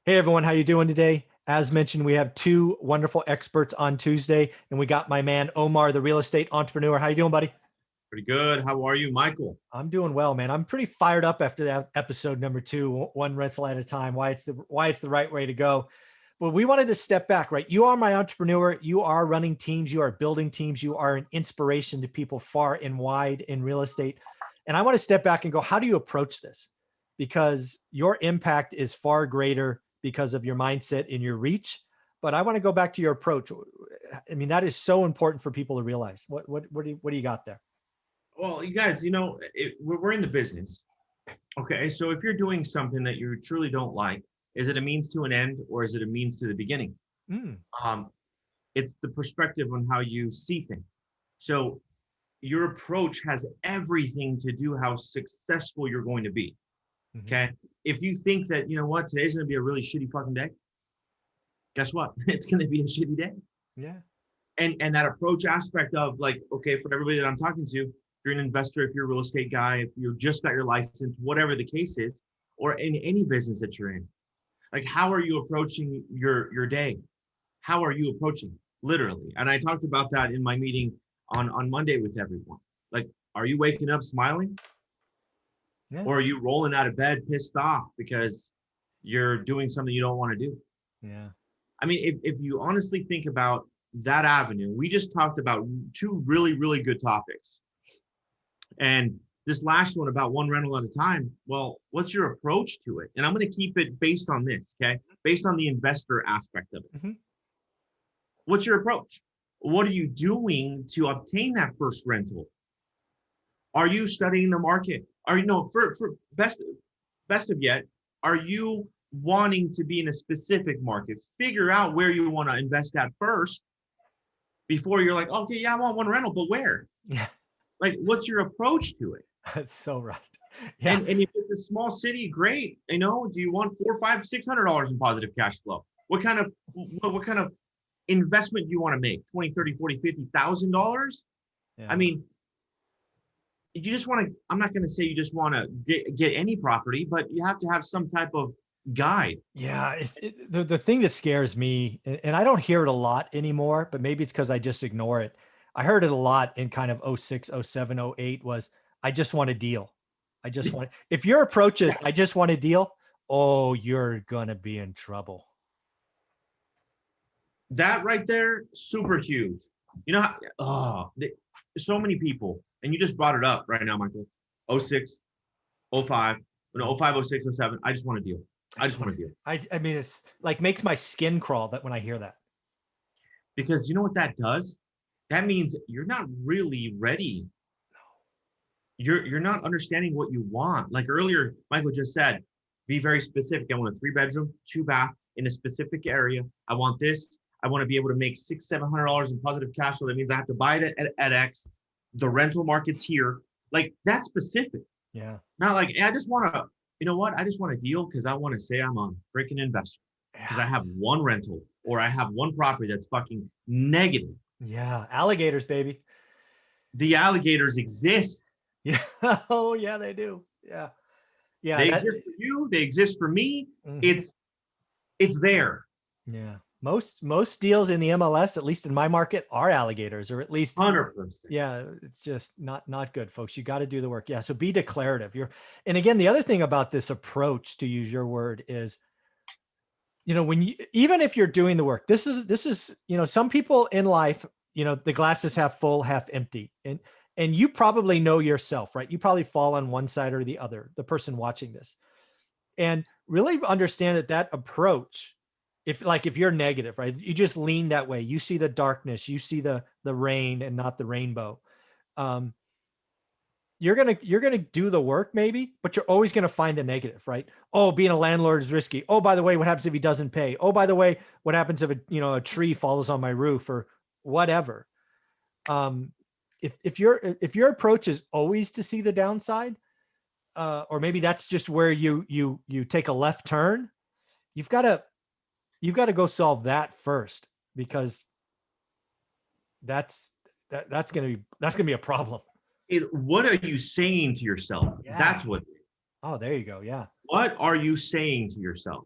Hey everyone, how you doing today? As mentioned, we have two wonderful experts on Tuesday, and we got my man Omar, the real estate entrepreneur. How you doing, buddy? Pretty good. How are you, Michael? I'm doing well, man. I'm pretty fired up after that episode number two, one rental at a time. Why it's the right way to go. But we wanted to step back, right? You are my entrepreneur. You are running teams. You are building teams. You are an inspiration to people far and wide in real estate. And I want to step back and go, how do you approach this? Because your impact is far greater because of your mindset and your reach. But I want to go back to your approach. I mean, that is so important for people to realize. What do you got there? Well, you guys, we're in the business. Okay. So if you're doing something that you truly don't like, is it a means to an end or is it a means to the beginning? Mm, Um, it's the perspective on how you see things. So your approach has everything to do how successful you're going to be. mhm. Okay. If you think that, you know what, today's going to be a really shitty fucking day, guess what? It's going to be a shitty day. Yeah. And that approach aspect of like, okay, for everybody that I'm talking to, if you're an investor, if you're a real estate guy, if you just got your license, whatever the case is, or in any business that you're in, like how are you approaching your day? How are you approaching literally? And I talked about that in my meeting on Monday with everyone. Like, are you waking up smiling Yeah. or are you rolling out of bed pissed off because you're doing something you don't want to do? Yeah. I mean, if you honestly think about that avenue, we just talked about two really, really good topics. And this last one about one rental at a time, well, what's your approach to it? And I'm going to keep it based on this, okay? Based on the investor aspect of it. Mhm. What's your approach? What are you doing to obtain that first rental? Are you studying the market? Are you no for best of yet? Are you wanting to be in a specific market? Figure out where you want to invest at first before you're like, okay, yeah, I want one rental, but where? Yeah. Like, what's your approach to it? That's so right. Yeah. And if it's a small city, great. Do you want $400, $500, $600 in positive cash flow? What kind of investment do you want to make? 20, 30, 40, $50,000? I Yeah. mean, you just want to, I'm not going to say you just want to get any property, but you have to have some type of guide. Yeah. The thing that scares me, and I don't hear it a lot anymore, but maybe it's because I just ignore it. I heard it a lot in kind of '06, '07, '08 was, I just want a deal. If your approach is, I just want a deal, oh, you're going to be in trouble. That right there, super huge. You know, so many people, and you just brought it up right now, Michael. '06, '05, no, '05, '06, '07. I just want a deal. I just want a deal. I mean, it's like makes my skin crawl that when I hear that. Because you know what that does? That means you're not really ready. You're not understanding what you want. Like earlier, Michael just said, be very specific. I want a 3-bedroom, 2-bath in a specific area. I want this. I want to be able to make $600-700 in positive cash flow. That means I have to buy it at X. The rental market's here. Like that's specific. Yeah. Not like, hey, I just want to, you know what? I just want a deal because I want to say I'm a freaking investor. Because I have one rental or I have one property that's fucking negative. Yeah. Alligators, baby. The alligators exist. Yeah. Oh, yeah, they do. Yeah. Yeah. They exist for you. They exist for me. Mhm. It's there. Yeah. Most deals in the MLS, at least in my market, are alligators, or at least, 100%. yeah, it's just not good, folks. You got to do the work. Yeah. So be declarative. And again, the other thing about this approach, to use your word, is, when even if you're doing the work, this is, some people in life, the glasses half full, half empty. And you probably know yourself, right? You probably fall on one side or the other, the person watching this, and really understand that approach, if you're negative, right? You just lean that way. You see the darkness, you see the rain and not the rainbow. Um, you're gonna do the work maybe, but you're always gonna find the negative, right? Oh, being a landlord is risky. Oh, by the way, what happens if he doesn't pay? Oh, by the way, what happens if a tree falls on my roof or whatever? Um, if your approach is always to see the downside, or maybe that's just where you take a left turn, you've got to go solve that first, because that's gonna be a problem. What are you saying to yourself? Yeah. That's what. Oh, there you go. Yeah. What are you saying to yourself?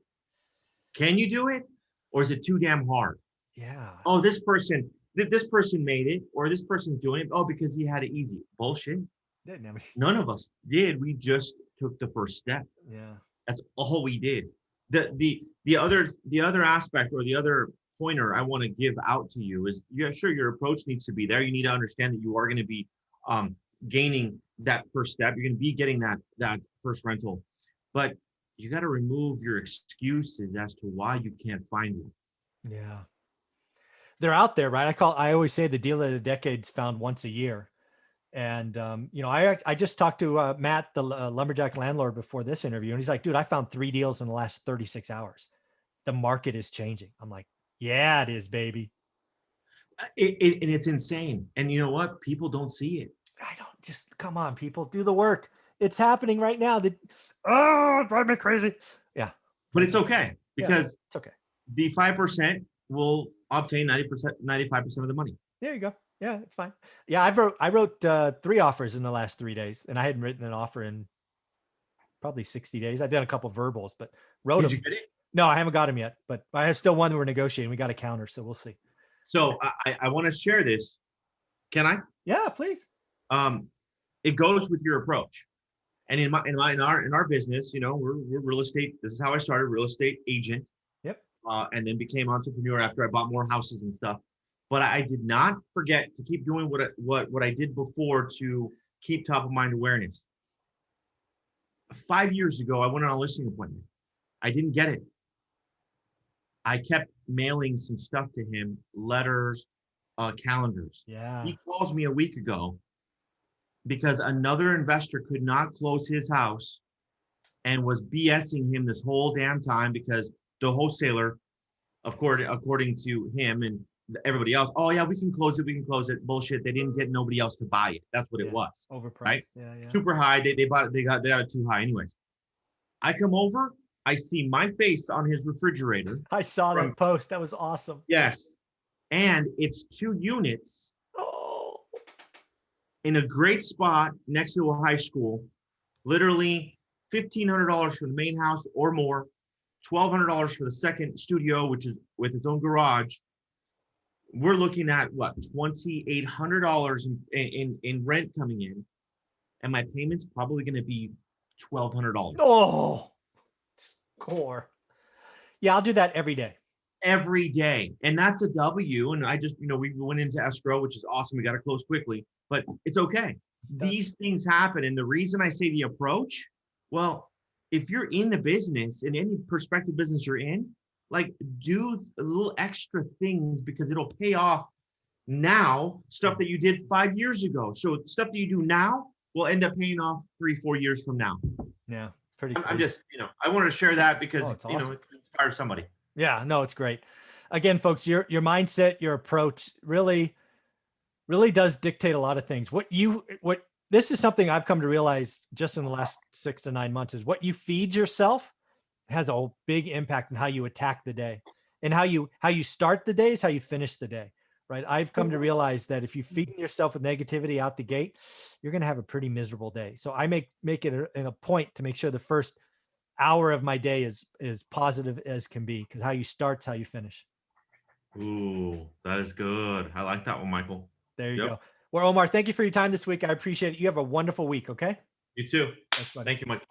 Can you do it? Or is it too damn hard? Yeah. Oh, this person made it, or this person's doing it. Oh, because he had it easy. Bullshit. Didn't have any- None of us did. We just took the first step. Yeah. That's all we did. The other aspect or the other pointer I want to give out to you is, yeah, sure, your approach needs to be there. You need to understand that you are going to be gaining that first step. You're going to be getting that first rental, but you got to remove your excuses as to why you can't find one. Yeah. They're out there, right? I always say the deal of the decade's found once a year. And, I just talked to Matt, the lumberjack landlord, before this interview. And he's like, dude, I found 3 deals in the last 36 hours. The market is changing. I'm like, yeah, it is, baby. And it's insane. And you know what? People don't see it. I don't, just come on, people, do the work. It's happening right now. Oh, drive me crazy. Yeah. But it's okay, because it's okay. the 5% will obtain 90%, 95% of the money. There you go. Yeah, it's fine. Yeah, I wrote 3 offers in the last 3 days, and I hadn't written an offer in probably 60 days. I did a couple verbals, but wrote Did them. you get it? No, I haven't got him yet, but I have still one we're negotiating. We got a counter, so we'll see. So I want to share this. Can I? Yeah, please. It goes with your approach. And in our business, we're real estate. This is how I started, real estate agent. Yep. And then became entrepreneur after I bought more houses and stuff. But I did not forget to keep doing what I did before to keep top of mind awareness. 5 years ago, I went on a listing appointment. I didn't get it. I kept mailing some stuff to him, letters, calendars. Yeah. He calls me a week ago because another investor could not close his house and was BSing him this whole damn time because the wholesaler, according to him and everybody else, oh yeah, we can close it. Bullshit. They didn't get nobody else to buy it. That's what it was. Overpriced. Right? Yeah. Super high. They got it too high. Anyways, I come over, I see my face on his refrigerator. I saw that post. That was awesome. Yes. And it's 2 units in a great spot next to a high school, literally $1,500 for the main house or more, $1,200 for the second studio, which is with its own garage. We're looking at what, $2,800 in rent coming in, and my payment's probably going to be $1,200. Oh, score. Yeah, I'll do that every day. Every day. And that's a W. And I just, we went into escrow, which is awesome. We got to close quickly, but it's okay. These things happen. And the reason I say the approach, well, if you're in the business, in any prospective business you're in, like, do a little extra things because it'll pay off now, stuff that you did 5 years ago. So stuff that you do now will end up paying off 3-4 years from now. Yeah. Pretty I'm just, I wanted to share that because, awesome. it inspires somebody. Yeah, no, it's great. Again, folks, your mindset, your approach really does dictate a lot of things. This is something I've come to realize just in the last 6 to 9 months, is what you feed yourself has a big impact on how you attack the day, and how you start the day is how you finish the day. Right. I've come to realize that if you feed yourself with negativity out the gate, you're going to have a pretty miserable day. So I make it a point to make sure the first hour of my day is positive as can be, because how you start's how you finish. Ooh, that is good. I like that one, Michael. There you go. Well, Omar, thank you for your time this week. I appreciate it. You have a wonderful week. Okay. You too. Thanks, buddy. Thank you, Mike.